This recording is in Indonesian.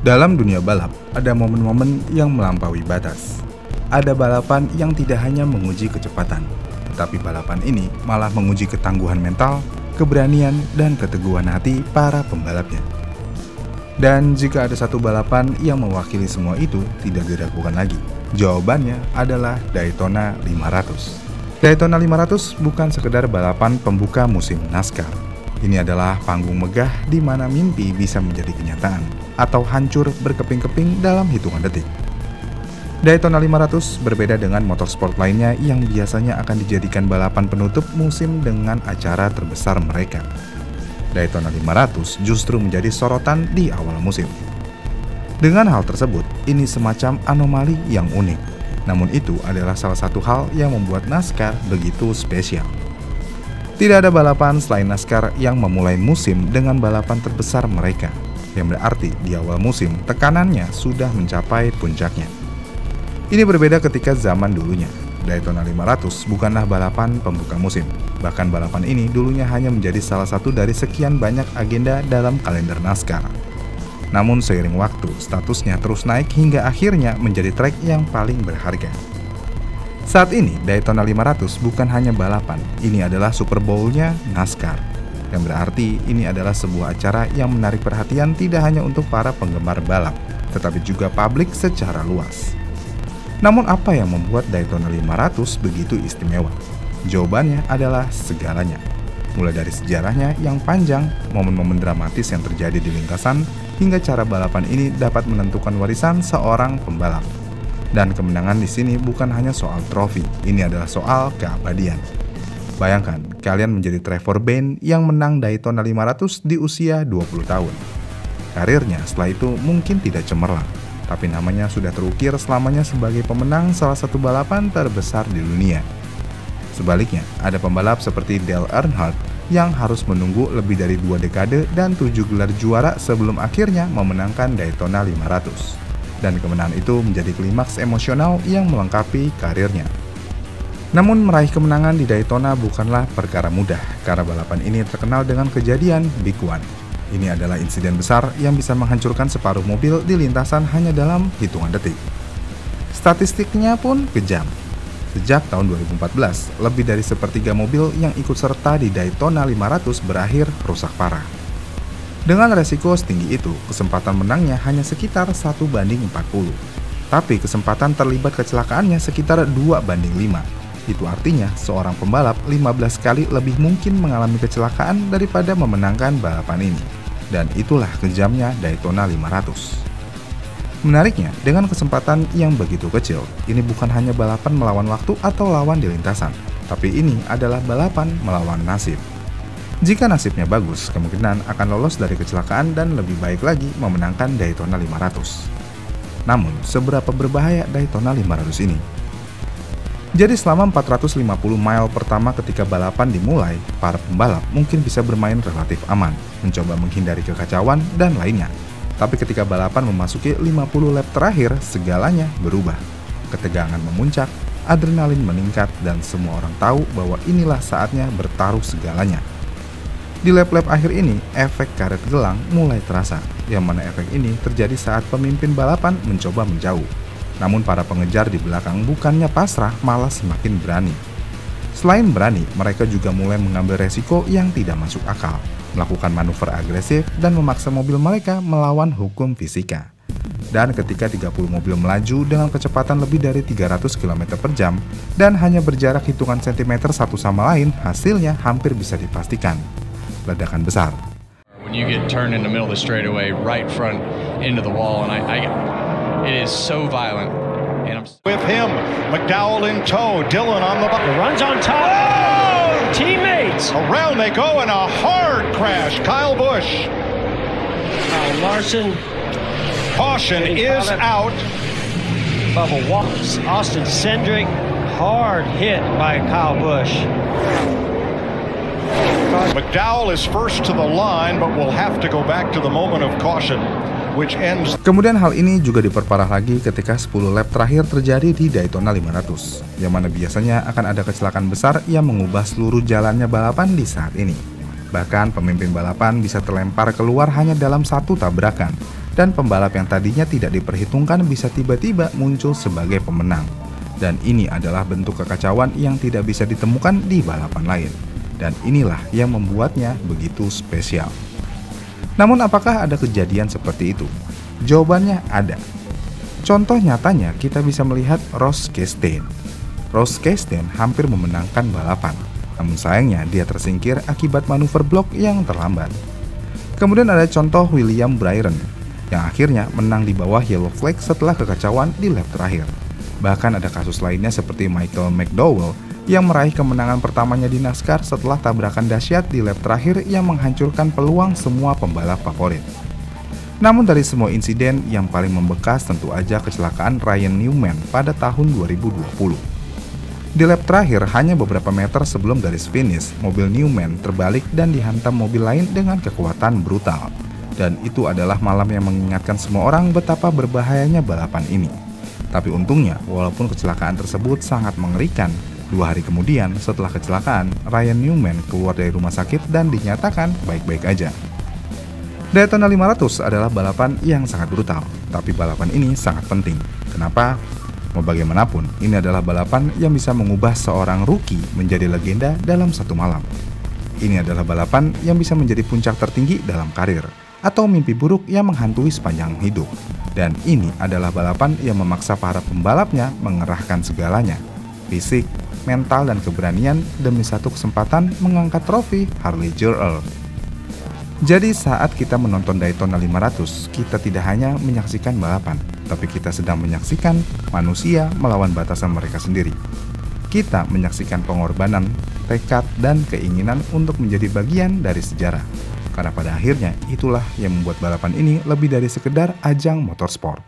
Dalam dunia balap, ada momen-momen yang melampaui batas. Ada balapan yang tidak hanya menguji kecepatan, tetapi balapan ini malah menguji ketangguhan mental, keberanian, dan keteguhan hati para pembalapnya. Dan jika ada satu balapan yang mewakili semua itu, tidak diragukan lagi. Jawabannya adalah Daytona 500. Daytona 500 bukan sekedar balapan pembuka musim NASCAR. Ini adalah panggung megah di mana mimpi bisa menjadi kenyataan atau hancur berkeping-keping dalam hitungan detik. Daytona 500 berbeda dengan motorsport lainnya yang biasanya akan dijadikan balapan penutup musim dengan acara terbesar mereka. Daytona 500 justru menjadi sorotan di awal musim. Dengan hal tersebut, ini semacam anomali yang unik. Namun itu adalah salah satu hal yang membuat NASCAR begitu spesial. Tidak ada balapan selain NASCAR yang memulai musim dengan balapan terbesar mereka, yang berarti di awal musim tekanannya sudah mencapai puncaknya. Ini berbeda ketika zaman dulunya. Daytona 500 bukanlah balapan pembuka musim. Bahkan balapan ini dulunya hanya menjadi salah satu dari sekian banyak agenda dalam kalender NASCAR. Namun seiring waktu, statusnya terus naik hingga akhirnya menjadi trek yang paling berharga. Saat ini, Daytona 500 bukan hanya balapan, ini adalah Super Bowl-nya NASCAR. Yang berarti ini adalah sebuah acara yang menarik perhatian tidak hanya untuk para penggemar balap, tetapi juga publik secara luas. Namun apa yang membuat Daytona 500 begitu istimewa? Jawabannya adalah segalanya. Mulai dari sejarahnya yang panjang, momen-momen dramatis yang terjadi di lintasan, hingga cara balapan ini dapat menentukan warisan seorang pembalap. Dan kemenangan di sini bukan hanya soal trofi, ini adalah soal keabadian. Bayangkan, kalian menjadi Trevor Bayne yang menang Daytona 500 di usia 20 tahun. Karirnya setelah itu mungkin tidak cemerlang, tapi namanya sudah terukir selamanya sebagai pemenang salah satu balapan terbesar di dunia. Sebaliknya, ada pembalap seperti Dale Earnhardt yang harus menunggu lebih dari 2 dekade dan 7 gelar juara sebelum akhirnya memenangkan Daytona 500. Dan kemenangan itu menjadi klimaks emosional yang melengkapi karirnya. Namun meraih kemenangan di Daytona bukanlah perkara mudah, karena balapan ini terkenal dengan kejadian Big One. Ini adalah insiden besar yang bisa menghancurkan separuh mobil di lintasan hanya dalam hitungan detik. Statistiknya pun kejam. Sejak tahun 2014, lebih dari sepertiga mobil yang ikut serta di Daytona 500 berakhir rusak parah. Dengan resiko setinggi itu, kesempatan menangnya hanya sekitar 1:40. Tapi kesempatan terlibat kecelakaannya sekitar 2:5. Itu artinya seorang pembalap 15 kali lebih mungkin mengalami kecelakaan daripada memenangkan balapan ini. Dan itulah kejamnya Daytona 500. Menariknya, dengan kesempatan yang begitu kecil, ini bukan hanya balapan melawan waktu atau lawan di lintasan, tapi ini adalah balapan melawan nasib. Jika nasibnya bagus, kemungkinan akan lolos dari kecelakaan dan lebih baik lagi memenangkan Daytona 500. Namun, seberapa berbahaya Daytona 500 ini? Jadi selama 450 mile pertama ketika balapan dimulai, para pembalap mungkin bisa bermain relatif aman, mencoba menghindari kekacauan dan lainnya. Tapi ketika balapan memasuki 50 lap terakhir, segalanya berubah. Ketegangan memuncak, adrenalin meningkat, dan semua orang tahu bahwa inilah saatnya bertaruh segalanya. Di lap-lap akhir ini, efek karet gelang mulai terasa, yang mana efek ini terjadi saat pemimpin balapan mencoba menjauh. Namun para pengejar di belakang bukannya pasrah, malah semakin berani. Selain berani, mereka juga mulai mengambil resiko yang tidak masuk akal, melakukan manuver agresif dan memaksa mobil mereka melawan hukum fisika. Dan ketika 30 mobil melaju dengan kecepatan lebih dari 300 km per jam dan hanya berjarak hitungan sentimeter satu sama lain, hasilnya hampir bisa dipastikan. Ledakan besar. When you get turned in the middle of the straightaway, right front into the wall, and it is so violent. And I'm with him, McDowell in tow, Dillon on the runs on top. Oh, teammates! Around they go in a hard crash. Kyle Busch. Larson. Caution is out. Bubba Wallace, Austin Cindric, hard hit by Kyle Busch. McDowell is first to the line, but will have to go back to the moment of caution, which ends. Kemudian hal ini juga diperparah lagi ketika 10 lap terakhir terjadi di Daytona 500, yang mana biasanya akan ada kecelakaan besar yang mengubah seluruh jalannya balapan di saat ini. Bahkan pemimpin balapan bisa terlempar keluar hanya dalam satu tabrakan, dan pembalap yang tadinya tidak diperhitungkan bisa tiba-tiba muncul sebagai pemenang. Dan ini adalah bentuk kekacauan yang tidak bisa ditemukan di balapan lain. Dan inilah yang membuatnya begitu spesial. Namun apakah ada kejadian seperti itu? Jawabannya ada. Contoh nyatanya kita bisa melihat Ross Chastain. Ross Chastain hampir memenangkan balapan, namun sayangnya dia tersingkir akibat manuver blok yang terlambat. Kemudian ada contoh William Byron, yang akhirnya menang di bawah yellow flag setelah kekacauan di lap terakhir. Bahkan ada kasus lainnya seperti Michael McDowell yang meraih kemenangan pertamanya di NASCAR setelah tabrakan dahsyat di lap terakhir yang menghancurkan peluang semua pembalap favorit. Namun dari semua insiden, yang paling membekas tentu aja kecelakaan Ryan Newman pada tahun 2020. Di lap terakhir, hanya beberapa meter sebelum garis finish, mobil Newman terbalik dan dihantam mobil lain dengan kekuatan brutal. Dan itu adalah malam yang mengingatkan semua orang betapa berbahayanya balapan ini. Tapi untungnya, walaupun kecelakaan tersebut sangat mengerikan, 2 hari kemudian setelah kecelakaan, Ryan Newman keluar dari rumah sakit dan dinyatakan baik-baik aja. Daytona 500 adalah balapan yang sangat brutal, tapi balapan ini sangat penting. Kenapa? Mau bagaimanapun, ini adalah balapan yang bisa mengubah seorang rookie menjadi legenda dalam satu malam. Ini adalah balapan yang bisa menjadi puncak tertinggi dalam karir, atau mimpi buruk yang menghantui sepanjang hidup. Dan ini adalah balapan yang memaksa para pembalapnya mengerahkan segalanya, fisik, mental, dan keberanian demi satu kesempatan mengangkat trofi Harley Jr. Jadi saat kita menonton Daytona 500, kita tidak hanya menyaksikan balapan, tapi kita sedang menyaksikan manusia melawan batasan mereka sendiri. Kita menyaksikan pengorbanan, tekad, dan keinginan untuk menjadi bagian dari sejarah. Karena pada akhirnya itulah yang membuat balapan ini lebih dari sekedar ajang motorsport.